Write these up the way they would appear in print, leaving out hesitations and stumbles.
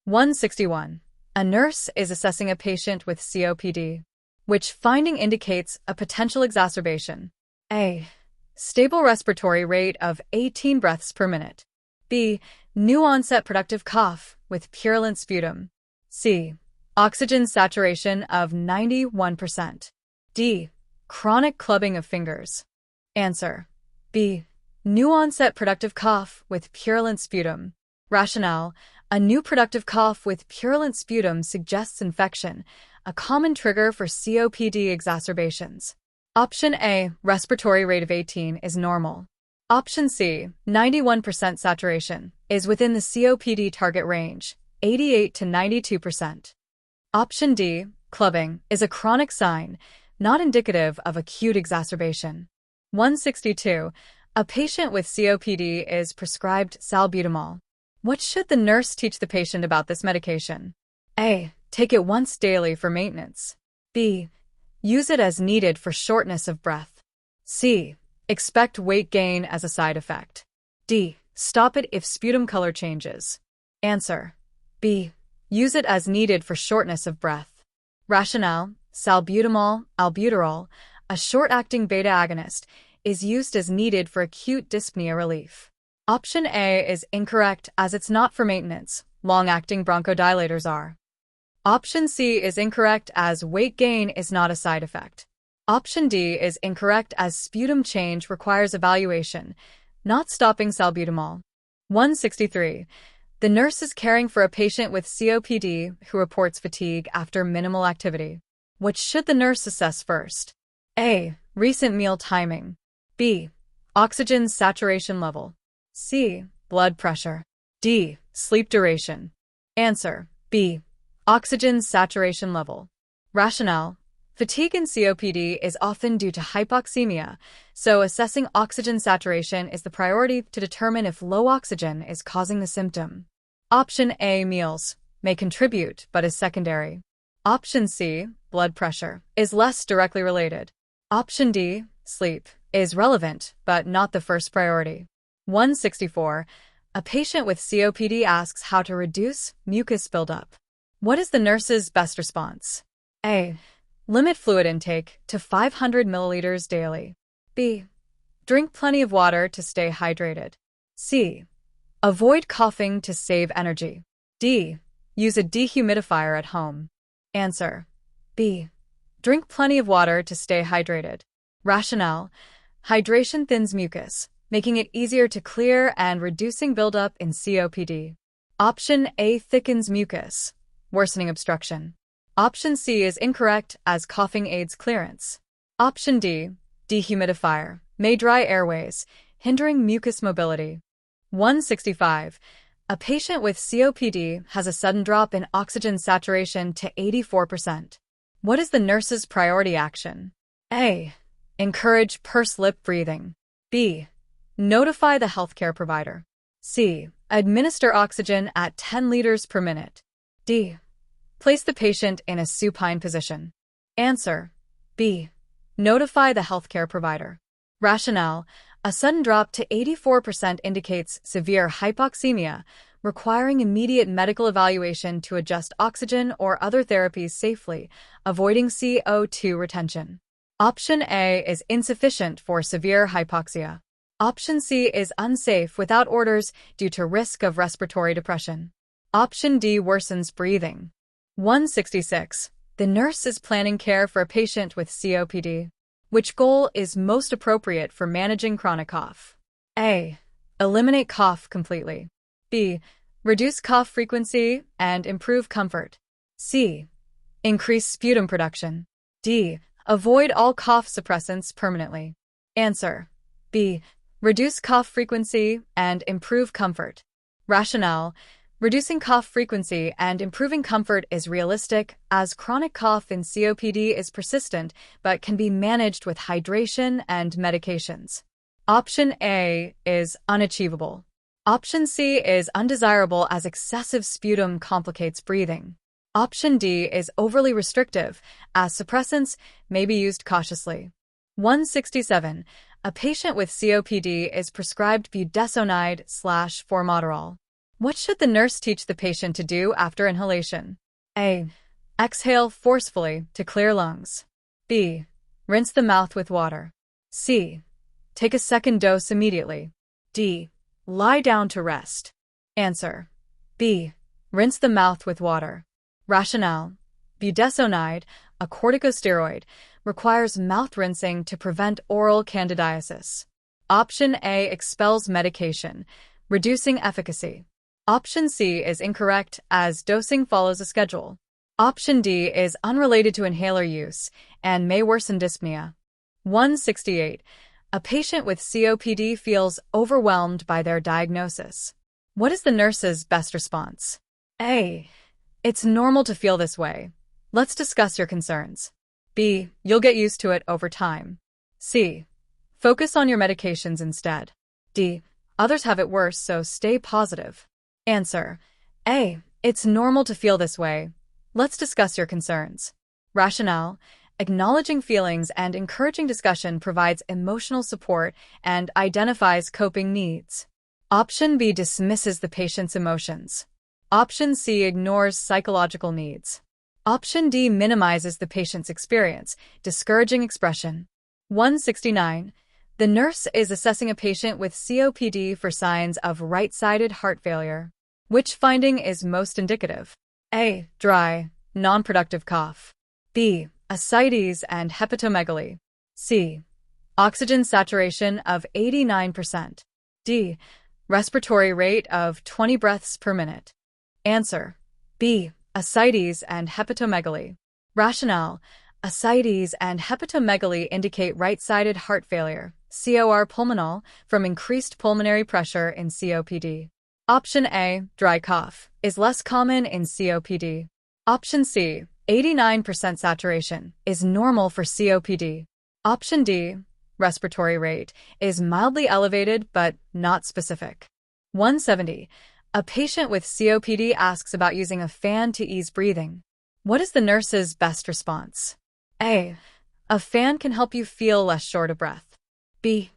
161. A nurse is assessing a patient with COPD. Which finding indicates a potential exacerbation? A. Stable respiratory rate of 18 breaths per minute. B. New onset productive cough with purulent sputum. C. Oxygen saturation of 91%. D. Chronic clubbing of fingers. Answer. B. New onset productive cough with purulent sputum. Rationale. A new productive cough with purulent sputum suggests infection, a common trigger for COPD exacerbations. Option A, respiratory rate of 18 is normal. Option C, 91% saturation, is within the COPD target range, 88 to 92%. Option D, clubbing, is a chronic sign, not indicative of acute exacerbation. 162. A patient with COPD is prescribed salbutamol. What should the nurse teach the patient about this medication? A. Take it once daily for maintenance. B. Use it as needed for shortness of breath. C. Expect weight gain as a side effect. D. Stop it if sputum color changes. Answer. B. Use it as needed for shortness of breath. Rationale. Salbutamol, albuterol, a short-acting beta agonist, is used as needed for acute dyspnea relief. Option A is incorrect as it's not for maintenance. Long-acting bronchodilators are. Option C is incorrect as weight gain is not a side effect. Option D is incorrect as sputum change requires evaluation, not stopping salbutamol. 163. The nurse is caring for a patient with COPD who reports fatigue after minimal activity. What should the nurse assess first? A. Recent meal timing. B. Oxygen saturation level. C. Blood pressure. D. Sleep duration. Answer. B. Oxygen saturation level. Rationale. Fatigue in COPD is often due to hypoxemia, so assessing oxygen saturation is the priority to determine if low oxygen is causing the symptom. Option A, meals, may contribute but is secondary. Option C, blood pressure, is less directly related. Option D, sleep, is relevant but not the first priority. 164. A patient with COPD asks how to reduce mucus buildup. What is the nurse's best response? A. Limit fluid intake to 500 milliliters daily. B. Drink plenty of water to stay hydrated. C. Avoid coughing to save energy. D. Use a dehumidifier at home. Answer. B. Drink plenty of water to stay hydrated. Rationale. Hydration thins mucus, making it easier to clear and reducing buildup in COPD. Option A thickens mucus, worsening obstruction. Option C is incorrect as coughing aids clearance. Option D, dehumidifier, may dry airways, hindering mucus mobility. 165. A patient with COPD has a sudden drop in oxygen saturation to 84%. What is the nurse's priority action? A. Encourage pursed lip breathing. B. Notify the healthcare provider. C. Administer oxygen at 10 liters per minute. D. Place the patient in a supine position. Answer. B. Notify the healthcare provider. Rationale. A sudden drop to 84% indicates severe hypoxemia, requiring immediate medical evaluation to adjust oxygen or other therapies safely, avoiding CO2 retention. Option A is insufficient for severe hypoxia. Option C is unsafe without orders due to risk of respiratory depression. Option D worsens breathing. 166. The nurse is planning care for a patient with COPD. Which goal is most appropriate for managing chronic cough? A. Eliminate cough completely. B. Reduce cough frequency and improve comfort. C. Increase sputum production. D. Avoid all cough suppressants permanently. Answer. B. Reduce cough frequency and improve comfort. Rationale. Reducing cough frequency and improving comfort is realistic, as chronic cough in COPD is persistent but can be managed with hydration and medications. Option A is unachievable. Option C is undesirable as excessive sputum complicates breathing. Option D is overly restrictive, as suppressants may be used cautiously. 167. A patient with COPD is prescribed budesonide/formoterol. What should the nurse teach the patient to do after inhalation? A. Exhale forcefully to clear lungs. B. Rinse the mouth with water. C. Take a second dose immediately. D. Lie down to rest. Answer. B. Rinse the mouth with water. Rationale. Budesonide, a corticosteroid, requires mouth rinsing to prevent oral candidiasis. Option A expels medication, reducing efficacy. Option C is incorrect as dosing follows a schedule. Option D is unrelated to inhaler use and may worsen dyspnea. 168. A patient with COPD feels overwhelmed by their diagnosis. What is the nurse's best response? A. It's normal to feel this way. Let's discuss your concerns. B. You'll get used to it over time. C. Focus on your medications instead. D. Others have it worse, so stay positive. Answer. A. It's normal to feel this way. Let's discuss your concerns. Rationale. Acknowledging feelings and encouraging discussion provides emotional support and identifies coping needs. Option B dismisses the patient's emotions. Option C ignores psychological needs. Option D minimizes the patient's experience, discouraging expression. 169. The nurse is assessing a patient with COPD for signs of right-sided heart failure. Which finding is most indicative? A. Dry, non-productive cough. B. Ascites and hepatomegaly. C. Oxygen saturation of 89%. D. Respiratory rate of 20 breaths per minute. Answer. B. Ascites and hepatomegaly. Rationale. Ascites and hepatomegaly indicate right-sided heart failure, COR pulmonal, from increased pulmonary pressure in COPD. Option A, dry cough, is less common in COPD. Option C, 89% saturation, is normal for COPD. Option D, respiratory rate, is mildly elevated but not specific. 170. A patient with COPD asks about using a fan to ease breathing. What is the nurse's best response? A. A fan can help you feel less short of breath. B.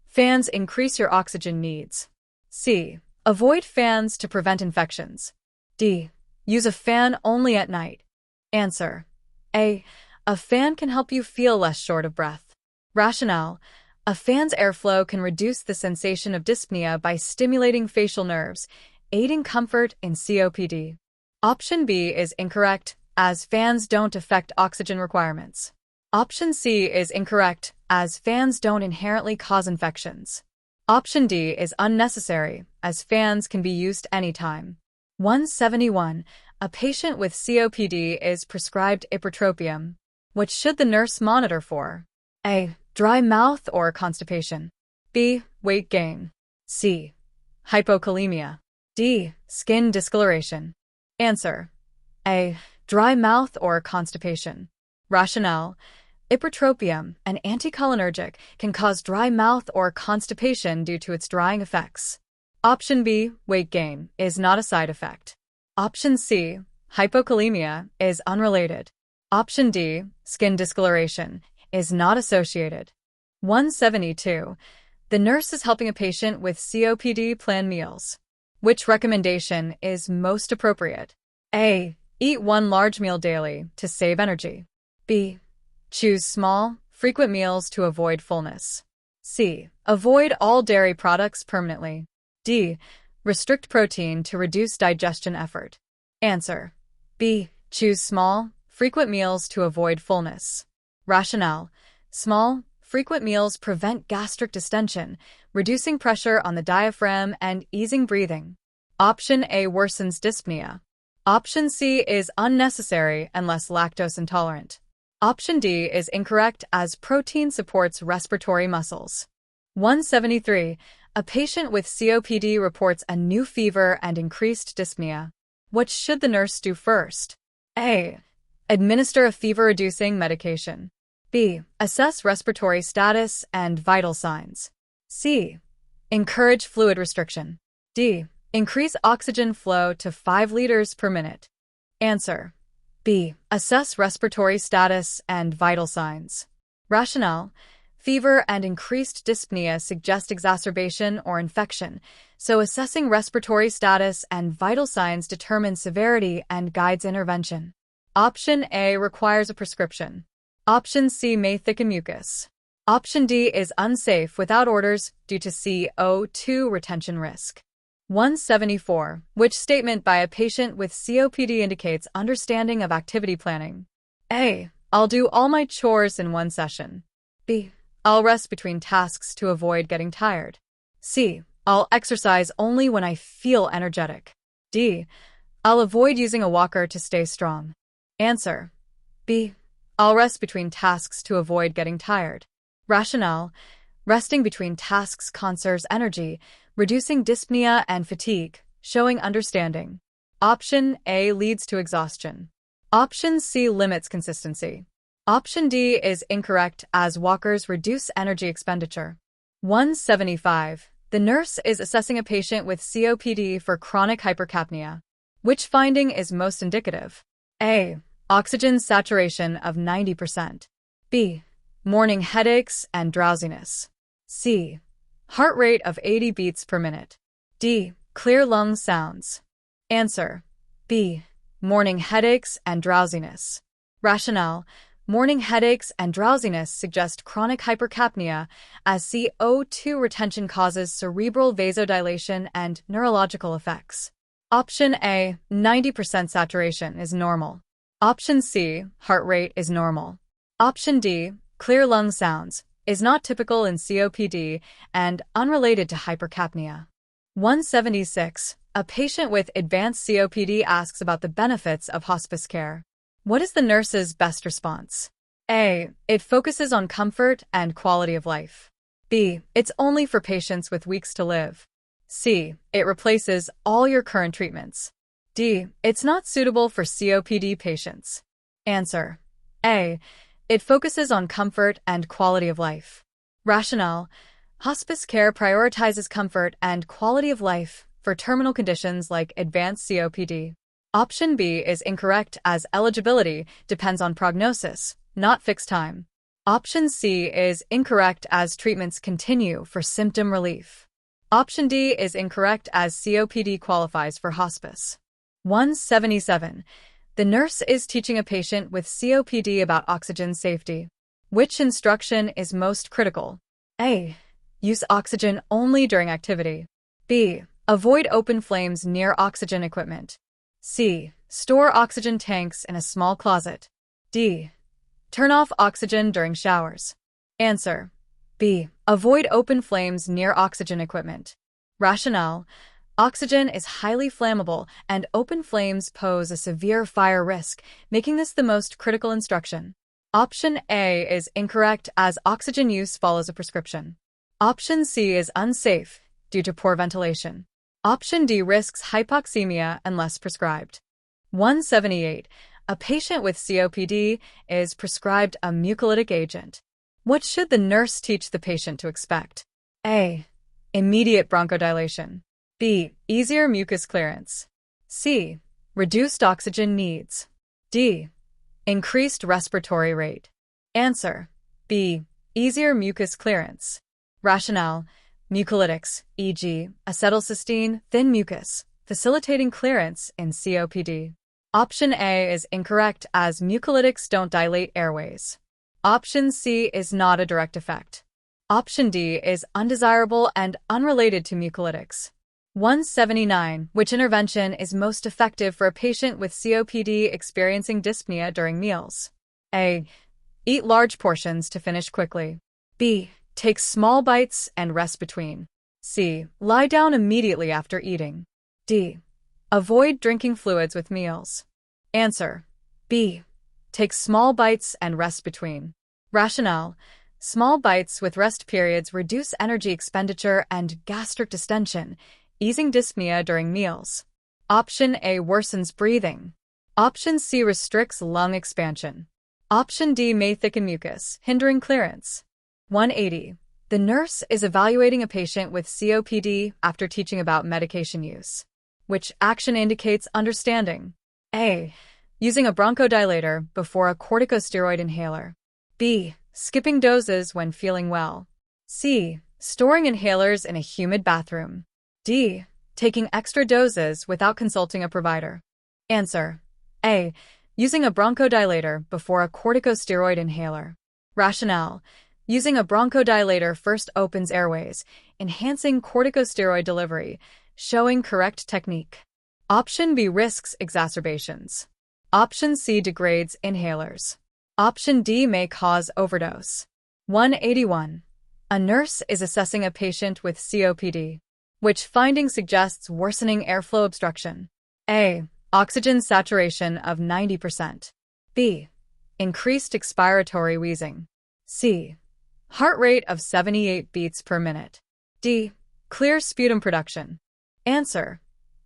Fans increase your oxygen needs. C. Avoid fans to prevent infections. D. Use a fan only at night. Answer. A. A fan can help you feel less short of breath. Rationale. A fan's airflow can reduce the sensation of dyspnea by stimulating facial nerves, aiding comfort in COPD. Option B is incorrect, as fans don't affect oxygen requirements. Option C is incorrect, as fans don't inherently cause infections. Option D is unnecessary, as fans can be used anytime. 171. A patient with COPD is prescribed ipratropium. What should the nurse monitor for? A. Dry mouth or constipation. B. Weight gain. C. Hypokalemia. D. Skin discoloration. Answer. A. Dry mouth or constipation. Rationale. Ipratropium, an anticholinergic, can cause dry mouth or constipation due to its drying effects. Option B, weight gain, is not a side effect. Option C, hypokalemia, is unrelated. Option D, skin discoloration, is not associated. 172. The nurse is helping a patient with COPD plan meals. Which recommendation is most appropriate? A. Eat one large meal daily to save energy. B. Choose small, frequent meals to avoid fullness. C. Avoid all dairy products permanently. D. Restrict protein to reduce digestion effort. Answer. B. Choose small, frequent meals to avoid fullness. Rationale. Small, frequent meals prevent gastric distension, reducing pressure on the diaphragm and easing breathing. Option A worsens dyspnea. Option C is unnecessary unless lactose intolerant. Option D is incorrect as protein supports respiratory muscles. 173. A patient with COPD reports a new fever and increased dyspnea. What should the nurse do first? A. Administer a fever-reducing medication. B. Assess respiratory status and vital signs. C. Encourage fluid restriction. D. Increase oxygen flow to 5 liters per minute. Answer. B. Assess respiratory status and vital signs. Rationale. Fever and increased dyspnea suggest exacerbation or infection, so assessing respiratory status and vital signs determines severity and guides intervention. Option A requires a prescription. Option C may thicken mucus. Option D is unsafe without orders due to CO2 retention risk. 174. Which statement by a patient with COPD indicates understanding of activity planning? A. I'll do all my chores in one session. B. I'll rest between tasks to avoid getting tired. C. I'll exercise only when I feel energetic. D. I'll avoid using a walker to stay strong. Answer. B. I'll rest between tasks to avoid getting tired. Rationale. Resting between tasks conserves energy, reducing dyspnea and fatigue, showing understanding. Option A leads to exhaustion. Option C limits consistency. Option D is incorrect as walkers reduce energy expenditure. 175. The nurse is assessing a patient with COPD for chronic hypercapnia. Which finding is most indicative? A. Oxygen saturation of 90%. B. Morning headaches and drowsiness. C. Heart rate of 80 beats per minute. D. Clear lung sounds. Answer. B. Morning headaches and drowsiness. Rationale. Morning headaches and drowsiness suggest chronic hypercapnia as CO2 retention causes cerebral vasodilation and neurological effects. Option A, 90% saturation is normal. Option C, heart rate is normal. Option D, clear lung sounds, is not typical in COPD and unrelated to hypercapnia. 176. A patient with advanced COPD asks about the benefits of hospice care. What is the nurse's best response? A. It focuses on comfort and quality of life. B. It's only for patients with weeks to live. C. It replaces all your current treatments. D. It's not suitable for COPD patients. Answer. A. It focuses on comfort and quality of life. Rationale. Hospice care prioritizes comfort and quality of life for terminal conditions like advanced COPD. Option B is incorrect as eligibility depends on prognosis, not fixed time. Option C is incorrect as treatments continue for symptom relief. Option D is incorrect as COPD qualifies for hospice. 177. The nurse is teaching a patient with COPD about oxygen safety. Which instruction is most critical? A. Use oxygen only during activity. B. Avoid open flames near oxygen equipment. C. Store oxygen tanks in a small closet. D. Turn off oxygen during showers. Answer. B. Avoid open flames near oxygen equipment. Rationale. Oxygen is highly flammable and open flames pose a severe fire risk, making this the most critical instruction. Option A is incorrect as oxygen use follows a prescription. Option C is unsafe due to poor ventilation. Option D risks hypoxemia unless prescribed. 178. A patient with COPD is prescribed a mucolytic agent. What should the nurse teach the patient to expect? A. Immediate bronchodilation. B. Easier mucus clearance. C. Reduced oxygen needs. D. Increased respiratory rate. Answer. B. Easier mucus clearance. Rationale. Mucolytics, e.g., acetylcysteine, thin mucus, facilitating clearance in COPD. Option A is incorrect as mucolytics don't dilate airways. Option C is not a direct effect. Option D is undesirable and unrelated to mucolytics. 179. Which intervention is most effective for a patient with COPD experiencing dyspnea during meals? A. Eat large portions to finish quickly. B. Take small bites and rest between. C. Lie down immediately after eating. D. Avoid drinking fluids with meals. Answer. B. Take small bites and rest between. Rationale. Small bites with rest periods reduce energy expenditure and gastric distension, easing dyspnea during meals. Option A worsens breathing. Option C restricts lung expansion. Option D may thicken mucus, hindering clearance. 180. The nurse is evaluating a patient with COPD after teaching about medication use. Which action indicates understanding? A. Using a bronchodilator before a corticosteroid inhaler. B. skipping doses when feeling well. C. Storing inhalers in a humid bathroom. D. Taking extra doses without consulting a provider. Answer: A. Using a bronchodilator before a corticosteroid inhaler. Rationale: using a bronchodilator first opens airways, enhancing corticosteroid delivery, showing correct technique. Option B risks exacerbations. Option C degrades inhalers. Option D may cause overdose. 181. A nurse is assessing a patient with COPD. Which finding suggests worsening airflow obstruction? A. Oxygen saturation of 90%. B. Increased expiratory wheezing. C. Heart rate of 78 beats per minute. D. Clear sputum production. Answer: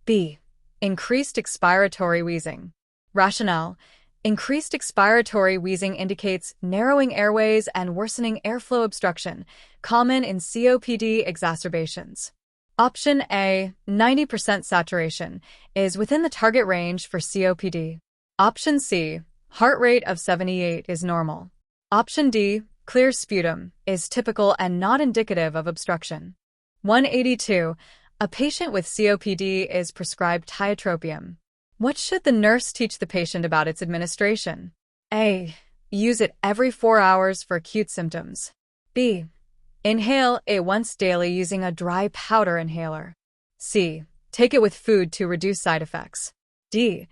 B. Increased expiratory wheezing. Rationale: increased expiratory wheezing indicates narrowing airways and worsening airflow obstruction, common in COPD exacerbations. Option A, 90% saturation, is within the target range for COPD. Option C, heart rate of 78 is normal. Option D, clear sputum, is typical and not indicative of obstruction. 182. A patient with COPD is prescribed tiotropium. What should the nurse teach the patient about its administration? A. Use it every 4 hours for acute symptoms. B. Inhale it once daily using a dry powder inhaler. C. Take it with food to reduce side effects. D.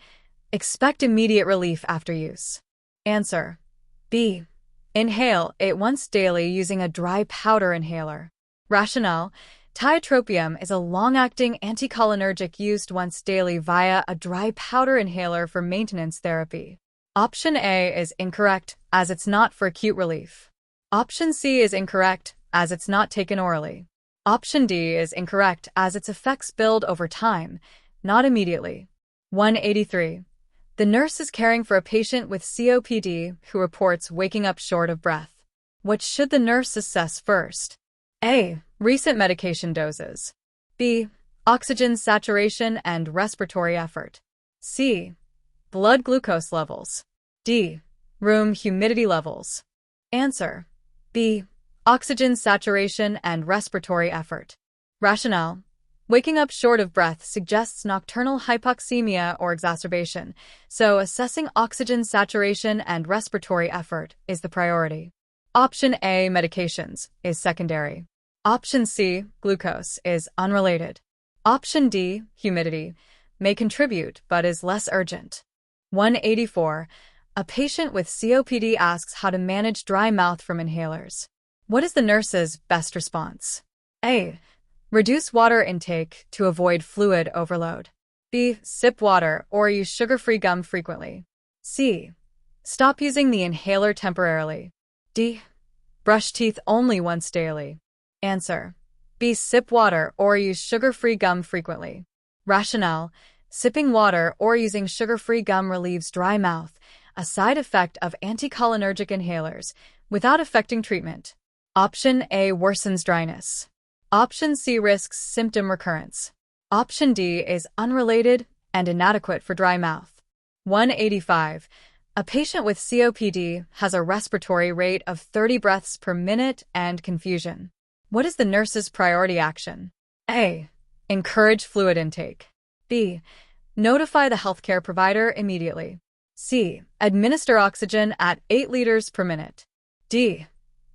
Expect immediate relief after use. Answer: B. Inhale it once daily using a dry powder inhaler. Rationale: tiotropium is a long-acting anticholinergic used once daily via a dry powder inhaler for maintenance therapy. Option A is incorrect, as it's not for acute relief. Option C is incorrect, as it's not taken orally. Option D is incorrect, as its effects build over time, not immediately. 183. The nurse is caring for a patient with COPD who reports waking up short of breath. What should the nurse assess first? A. Recent medication doses. B. Oxygen saturation and respiratory effort. C. Blood glucose levels. D. Room humidity levels. Answer: B. Oxygen saturation and respiratory effort. Rationale: waking up short of breath suggests nocturnal hypoxemia or exacerbation, so assessing oxygen saturation and respiratory effort is the priority. Option A, medications, is secondary. Option C, glucose, is unrelated. Option D, humidity, may contribute but is less urgent. 184. A patient with COPD asks how to manage dry mouth from inhalers. What is the nurse's best response? A. Reduce water intake to avoid fluid overload. B. Sip water or use sugar-free gum frequently. C. Stop using the inhaler temporarily. D. Brush teeth only once daily. Answer: B. Sip water or use sugar-free gum frequently. Rationale: sipping water or using sugar-free gum relieves dry mouth, a side effect of anticholinergic inhalers, without affecting treatment. Option A worsens dryness. Option C risks symptom recurrence. Option D is unrelated and inadequate for dry mouth. 185. A patient with COPD has a respiratory rate of 30 breaths per minute and confusion. What is the nurse's priority action? A. Encourage fluid intake. B. Notify the healthcare provider immediately. C. Administer oxygen at 8 liters per minute. D.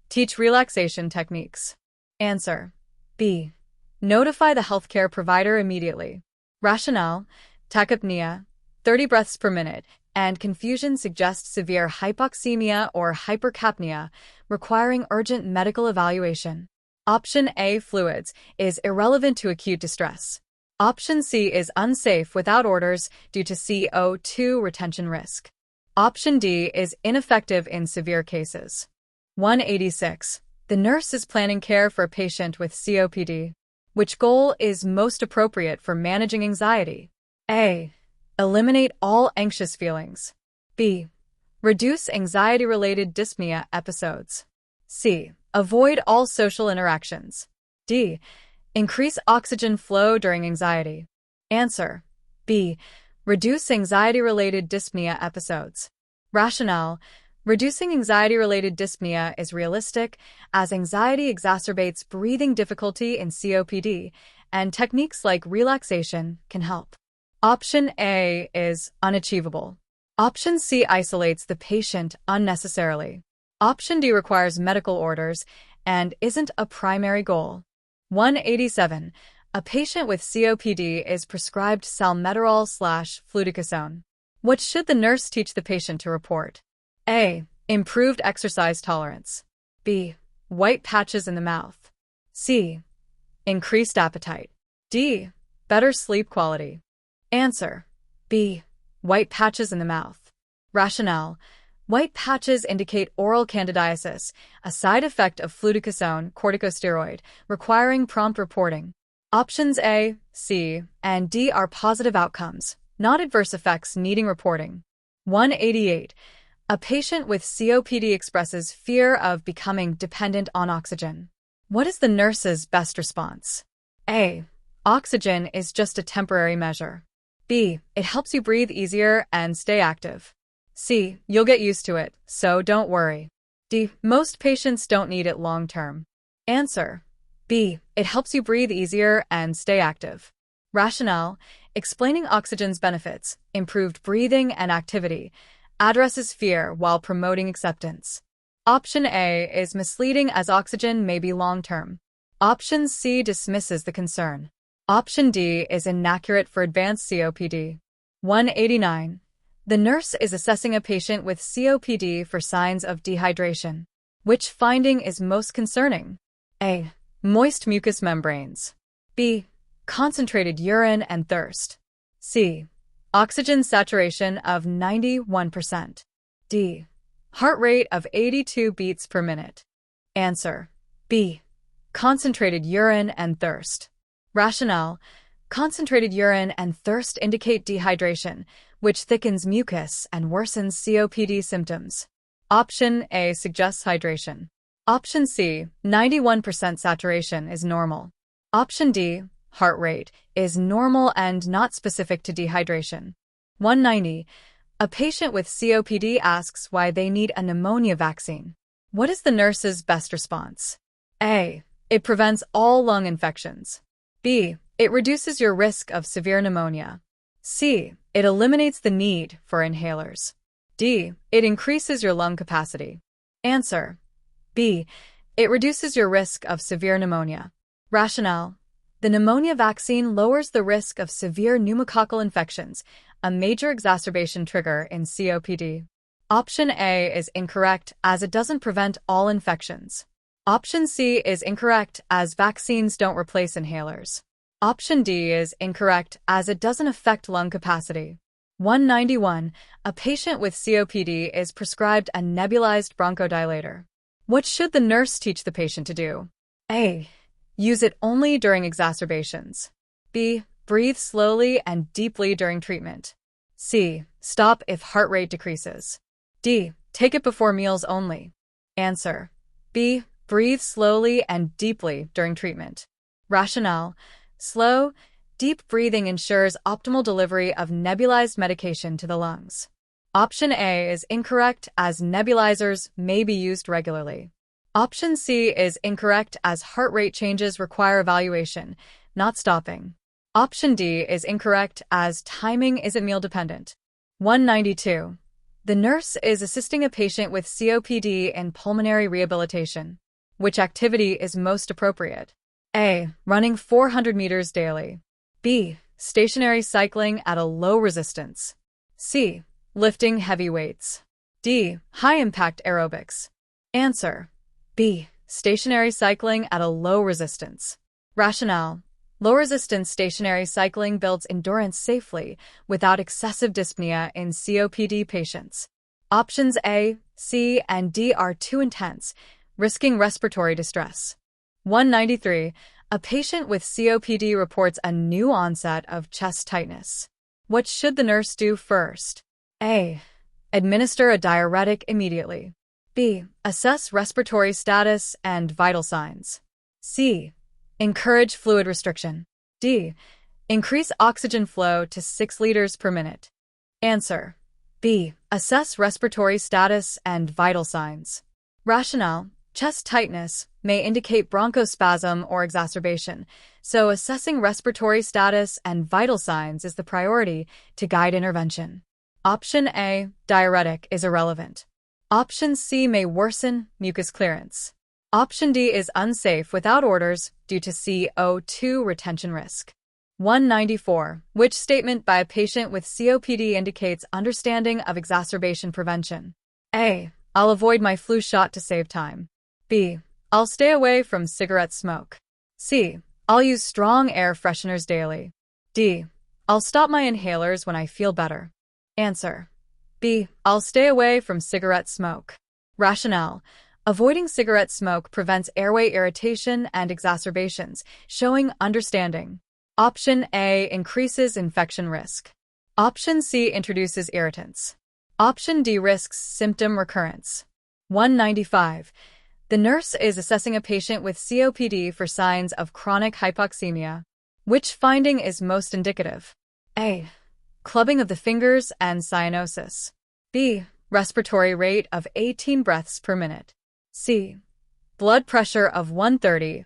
Teach relaxation techniques. Answer: B. Notify the healthcare provider immediately. Rationale: tachypnea, 30 breaths per minute, and confusion suggest severe hypoxemia or hypercapnia, requiring urgent medical evaluation. Option A, fluids, is irrelevant to acute distress. Option C is unsafe without orders due to CO2 retention risk. Option D is ineffective in severe cases. 186. The nurse is planning care for a patient with COPD. Which goal is most appropriate for managing anxiety? A. Eliminate all anxious feelings. B. Reduce anxiety-related dyspnea episodes. C. Avoid all social interactions. D. Increase oxygen flow during anxiety. Answer: B. Reduce anxiety-related dyspnea episodes. Rationale: Reducing anxiety-related dyspnea is realistic, as anxiety exacerbates breathing difficulty in COPD, and techniques like relaxation can help. Option A is unachievable. Option C isolates the patient unnecessarily. Option D requires medical orders and isn't a primary goal. 187. A patient with COPD is prescribed salmeterol/fluticasone. What should the nurse teach the patient to report? A. Improved exercise tolerance. B. White patches in the mouth. C. Increased appetite. D. Better sleep quality. Answer. B. White patches in the mouth. Rationale. White patches indicate oral candidiasis, a side effect of fluticasone corticosteroid, requiring prompt reporting. Options A, C, and D are positive outcomes, not adverse effects needing reporting. 188. A patient with COPD expresses fear of becoming dependent on oxygen. What is the nurse's best response? A. Oxygen is just a temporary measure. B. It helps you breathe easier and stay active. C. You'll get used to it, so don't worry. D. Most patients don't need it long term. Answer. B. It helps you breathe easier and stay active. Rationale. Explaining oxygen's benefits, improved breathing and activity, addresses fear while promoting acceptance. Option A is misleading as oxygen may be long-term. Option C dismisses the concern. Option D is inaccurate for advanced COPD. 189. The nurse is assessing a patient with COPD for signs of dehydration. Which finding is most concerning? A. Moist mucous membranes. B. Concentrated urine and thirst. C. Oxygen saturation of 91%. D. Heart rate of 82 beats per minute. Answer. B. Concentrated urine and thirst. Rationale. Concentrated urine and thirst indicate dehydration, which thickens mucus and worsens COPD symptoms. Option A suggests hydration. Option C, 91% saturation is normal. Option D, heart rate, is normal and not specific to dehydration. 190. A patient with COPD asks why they need a pneumonia vaccine. What is the nurse's best response? A. It prevents all lung infections. B. It reduces your risk of severe pneumonia. C. It eliminates the need for inhalers. D. It increases your lung capacity. Answer. B. It reduces your risk of severe pneumonia. Rationale. The pneumonia vaccine lowers the risk of severe pneumococcal infections, a major exacerbation trigger in COPD. Option A is incorrect as it doesn't prevent all infections. Option C is incorrect as vaccines don't replace inhalers. Option D is incorrect as it doesn't affect lung capacity. 191. A patient with COPD is prescribed a nebulized bronchodilator. What should the nurse teach the patient to do? A. Use it only during exacerbations. B. Breathe slowly and deeply during treatment. C. Stop if heart rate decreases. D. Take it before meals only. Answer. B. Breathe slowly and deeply during treatment. Rationale. Slow, deep breathing ensures optimal delivery of nebulized medication to the lungs. Option A is incorrect as nebulizers may be used regularly. Option C is incorrect as heart rate changes require evaluation, not stopping. Option D is incorrect as timing isn't meal dependent. 192. The nurse is assisting a patient with COPD in pulmonary rehabilitation. Which activity is most appropriate? A. Running 400 meters daily. B. Stationary cycling at a low resistance. C. Lifting heavy weights. D. High-impact aerobics. Answer. B. Stationary cycling at a low resistance. Rationale. Low-resistance stationary cycling builds endurance safely without excessive dyspnea in COPD patients. Options A, C, and D are too intense, risking respiratory distress. 193. A patient with COPD reports a new onset of chest tightness. What should the nurse do first? A. Administer a diuretic immediately. B. Assess respiratory status and vital signs. C. Encourage fluid restriction. D. Increase oxygen flow to 6 liters per minute. Answer. B. Assess respiratory status and vital signs. Rationale: chest tightness may indicate bronchospasm or exacerbation, so assessing respiratory status and vital signs is the priority to guide intervention. Option A, diuretic, is irrelevant. Option C may worsen mucus clearance. Option D is unsafe without orders due to CO2 retention risk. 194. Which statement by a patient with COPD indicates understanding of exacerbation prevention? A. I'll avoid my flu shot to save time. B. I'll stay away from cigarette smoke. C. I'll use strong air fresheners daily. D. I'll stop my inhalers when I feel better. Answer: B. I'll stay away from cigarette smoke. Rationale: avoiding cigarette smoke prevents airway irritation and exacerbations, showing understanding. Option A increases infection risk. Option C introduces irritants. Option D risks symptom recurrence. 195. The nurse is assessing a patient with COPD for signs of chronic hypoxemia. Which finding is most indicative? A. Clubbing of the fingers and cyanosis. B. Respiratory rate of 18 breaths per minute. C. Blood pressure of 130/80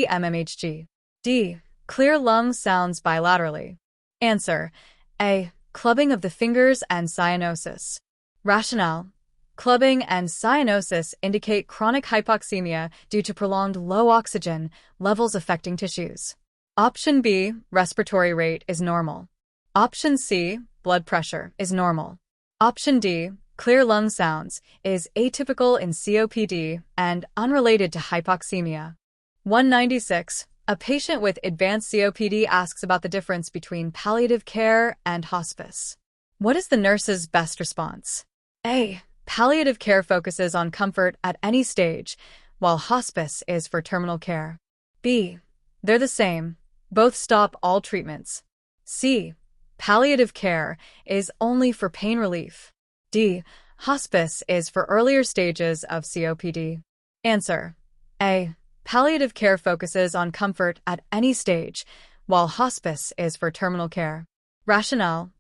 mmHg. D. Clear lung sounds bilaterally. Answer: A. Clubbing of the fingers and cyanosis. Rationale: clubbing and cyanosis indicate chronic hypoxemia due to prolonged low oxygen levels affecting tissues. Option B, respiratory rate, is normal. Option C, blood pressure, is normal. Option D, clear lung sounds, is atypical in COPD and unrelated to hypoxemia. 196. A patient with advanced COPD asks about the difference between palliative care and hospice. What is the nurse's best response? A. Palliative care focuses on comfort at any stage, while hospice is for terminal care. B. They're the same. Both stop all treatments. C. Palliative care is only for pain relief. D. Hospice is for earlier stages of COPD. Answer: A. Palliative care focuses on comfort at any stage, while hospice is for terminal care. Rationale: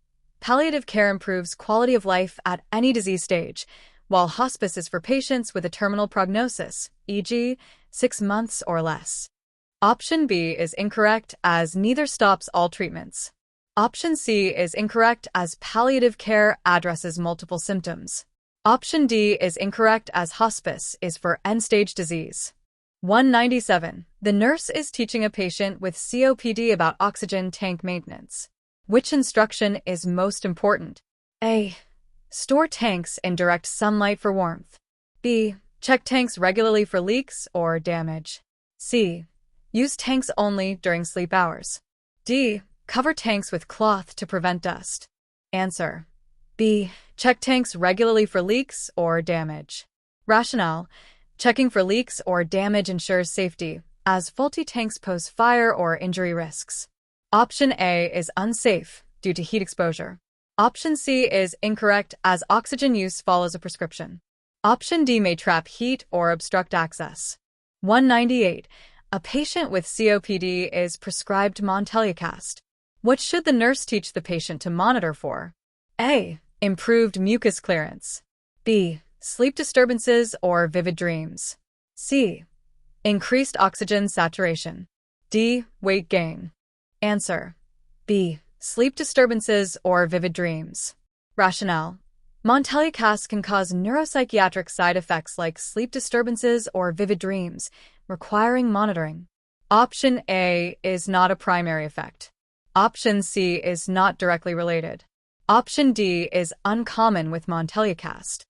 palliative care improves quality of life at any disease stage, while hospice is for patients with a terminal prognosis, e.g., 6 months or less. Option B is incorrect as neither stops all treatments. Option C is incorrect as palliative care addresses multiple symptoms. Option D is incorrect as hospice is for end-stage disease. 197. The nurse is teaching a patient with COPD about oxygen tank maintenance. Which instruction is most important? A. Store tanks in direct sunlight for warmth. B. Check tanks regularly for leaks or damage. C. Use tanks only during sleep hours. D. Cover tanks with cloth to prevent dust. Answer: B. Check tanks regularly for leaks or damage. Rationale: checking for leaks or damage ensures safety, as faulty tanks pose fire or injury risks. Option A is unsafe due to heat exposure. Option C is incorrect as oxygen use follows a prescription. Option D may trap heat or obstruct access. 198. A patient with COPD is prescribed Monteliacast. What should the nurse teach the patient to monitor for? A. Improved mucus clearance. B. Sleep disturbances or vivid dreams. C. Increased oxygen saturation. D. Weight gain. Answer: B. Sleep disturbances or vivid dreams. Rationale: Monteliacast can cause neuropsychiatric side effects like sleep disturbances or vivid dreams, requiring monitoring. Option A is not a primary effect. Option C is not directly related. Option D is uncommon with Monteliacast.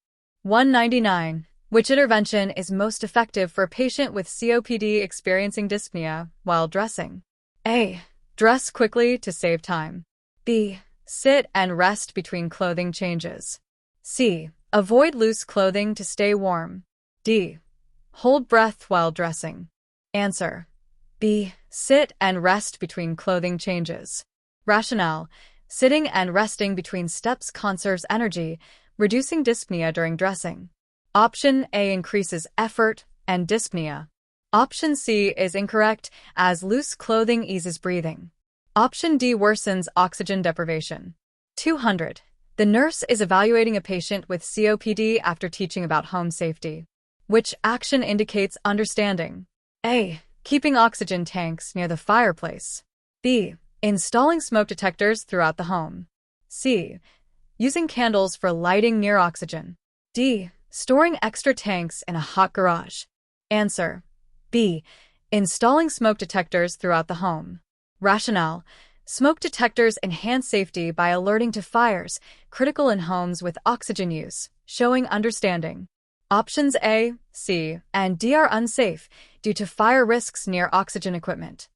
199. Which intervention is most effective for a patient with COPD experiencing dyspnea while dressing? A. Dress quickly to save time. B. Sit and rest between clothing changes. C. Avoid loose clothing to stay warm. D. Hold breath while dressing. Answer: B. Sit and rest between clothing changes. Rationale: sitting and resting between steps conserves energy, reducing dyspnea during dressing. Option A increases effort and dyspnea. Option C is incorrect as loose clothing eases breathing. Option D worsens oxygen deprivation. 200. The nurse is evaluating a patient with COPD after teaching about home safety. Which action indicates understanding? A. Keeping oxygen tanks near the fireplace. B. Installing smoke detectors throughout the home. C. Using candles for lighting near oxygen. D. Storing extra tanks in a hot garage. Answer: B. Installing smoke detectors throughout the home. Rationale: smoke detectors enhance safety by alerting to fires critical in homes with oxygen use, showing understanding. Options A, C, and D are unsafe due to fire risks near oxygen equipment.